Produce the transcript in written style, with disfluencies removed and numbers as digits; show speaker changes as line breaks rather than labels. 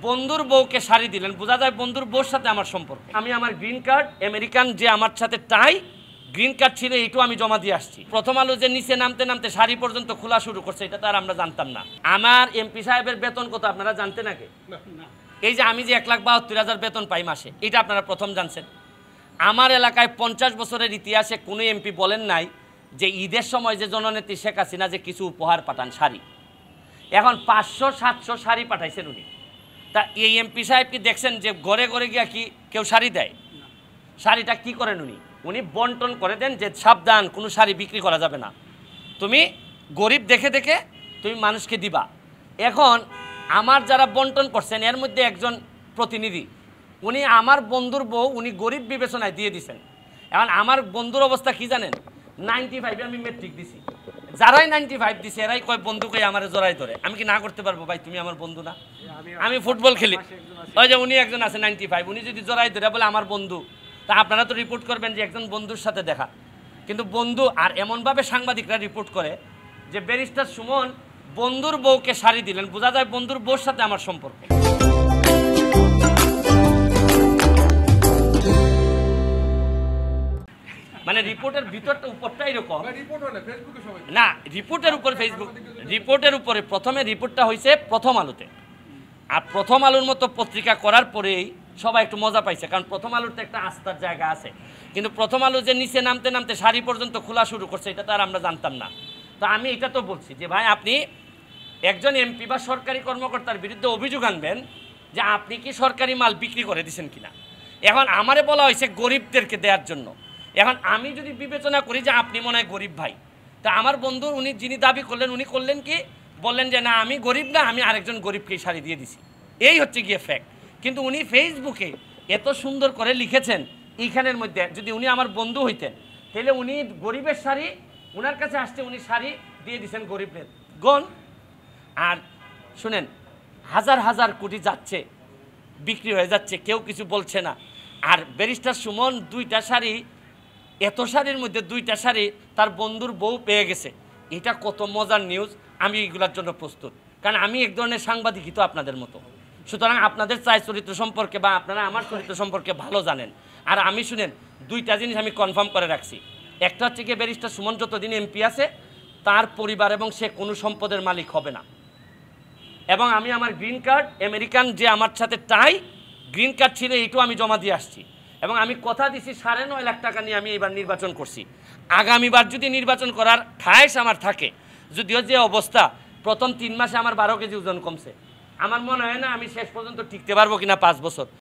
বন্ধুর বউকে শাড়ি দিলেন, বোঝা যায় বন্ধুর বউর সাথে আমার সম্পর্ক। আমি আমার গ্রিন কার্ড, আমেরিকান যে আমার সাথে টাই, গ্রিন কার্ড ছিল, এইটু আমি জমা দিয়ে আসছি। প্রথম আলো যে নিচে নামতে নামতে শাড়ি পর্যন্ত খোলা শুরু করছে, এটা তো আর আমরা জানতাম না। আমার এমপি সাহেবের বেতন কত আপনারা জানতেন আগে? এই যে আমি যে 1,72,000 বেতন পাই মাসে, এটা আপনারা প্রথম জানছেন? আমার এলাকায় 50 বছরের ইতিহাসে কোনো এমপি বলেন নাই যে ঈদের সময় যে জননেত্রী শেখ হাসিনা যে কিছু উপহার পাঠান শাড়ি, এখন 500-700 শাড়ি পাঠাইছেন উনি। তা এই এমপি সাহেব কি দেখছেন যে ঘরে ঘরে গিয়া কি কেউ শাড়ি দেয়? শাড়িটা কি করেন উনি? উনি বন্টন করে দেন যে সাবধান, কোনো শাড়ি বিক্রি করা যাবে না, তুমি গরিব দেখে দেখে তুমি মানুষকে দিবা। এখন আমার যারা বন্টন করছেন এর মধ্যে একজন প্রতিনিধি, উনি আমার বন্ধুর বউ উনি গরিব বিবেচনায় দিয়ে দিছেন। এখন আমার বন্ধুর অবস্থা কি জানেন? 95 আমি মেট্রিক দিছি, যারাই 95 দিছে এরাই কয় বন্ধুকে আমার জড়াই ধরে। আমি কি না করতে পারবো? ভাই তুমি আমার বন্ধু না, আমি ফুটবল খেলি। ওই যে উনি একজন আছে 95, উনি যদি জড়াই ধরে বলে আমার বন্ধু, তা আপনারা তো রিপোর্ট করবেন যে একজন বন্ধুর সাথে দেখা। কিন্তু বন্ধু আর এমনভাবে সাংবাদিকরা রিপোর্ট করে যে ব্যারিস্টার সুমন বন্ধুর বউকে শাড়ি দিলেন, বোঝা যায় বন্ধুর বউর সাথে আমার সম্পর্ক। মানে রিপোর্টের ভিতরটা উপরটা এরকম না, রিপোর্টের উপর ফেসবুক রিপোর্টের উপরে প্রথমে রিপোর্টটা হয়েছে প্রথম আলোতে, আর প্রথম আলোর মতো পত্রিকা করার পরেই সবাই একটু মজা পাইছে, কারণ প্রথম আলোতে একটা আস্থার জায়গা আছে। কিন্তু প্রথম আলো যে নিচে নামতে নামতে শাড়ি পর্যন্ত খোলা শুরু করছে, এটা তো আর আমরা জানতাম না। তো আমি এটা তো বলছি যে ভাই আপনি একজন এমপি বা সরকারি কর্মকর্তার বিরুদ্ধে অভিযোগ আনবেন যে আপনি কি সরকারি মাল বিক্রি করে দিচ্ছেন কিনা। এখন আমারে বলা হয়েছে গরিবদেরকে দেওয়ার জন্য। এখন আমি যদি বিবেচনা করি যে আপনি মনে হয় গরিব ভাই, তা আমার বন্ধু উনি যিনি দাবি করলেন উনি করলেন কি, বললেন যে না আমি গরিব না, আমি আরেকজন গরিবকেই শাড়ি দিয়ে দিছি, এই হচ্ছে গিয়ে ফ্যাক্ট। কিন্তু উনি ফেসবুকে এত সুন্দর করে লিখেছেন, এইখানের মধ্যে যদি উনি আমার বন্ধু হইতেন তাহলে উনি গরিবের শাড়ি ওনার কাছে আসছে, উনি শাড়ি দিয়ে দিচ্ছেন গরিবদের গণ। আর শুনেন, হাজার হাজার কোটি যাচ্ছে, বিক্রি হয়ে যাচ্ছে, কেউ কিছু বলছে না। আর ব্যারিস্টার সুমন 2টা শাড়ি, এত শাড়ির মধ্যে 2টা শাড়ি তার বন্ধুর বউ পেয়ে গেছে, এটা কত মজার নিউজ। আমি এগুলোর জন্য প্রস্তুত, কারণ আমি এক ধরনের সাংবাদিকই তো আপনাদের মতো। সুতরাং আপনাদের চাই চরিত্র সম্পর্কে বা আপনারা আমার চরিত্র সম্পর্কে ভালো জানেন। আর আমি শুনেন 2টা জিনিস আমি কনফার্ম করে রাখছি। একটা হচ্ছে কি, ব্যারিস্টার সুমন যতদিন এমপি আছে তার পরিবার এবং সে কোনো সম্পদের মালিক হবে না। এবং আমি আমার গ্রিন কার্ড, আমেরিকান যে আমার সাথে টাই, গ্রিন কার্ড ছিল, এইটু আমি জমা দিয়ে আসছি। এবং আমি কথা দিছি 9.5 লাখ টাকা নিয়ে আমি এবার নির্বাচন করছি। আগামীবার যদি নির্বাচন করার খায়েশ আমার থাকে, যদিও যে অবস্থা প্রথম 3 মাসে আমার 12 কেজি ওজন কমছে, আমার মনে হয় না আমি শেষ পর্যন্ত টিকতে পারবো কিনা 5 বছর।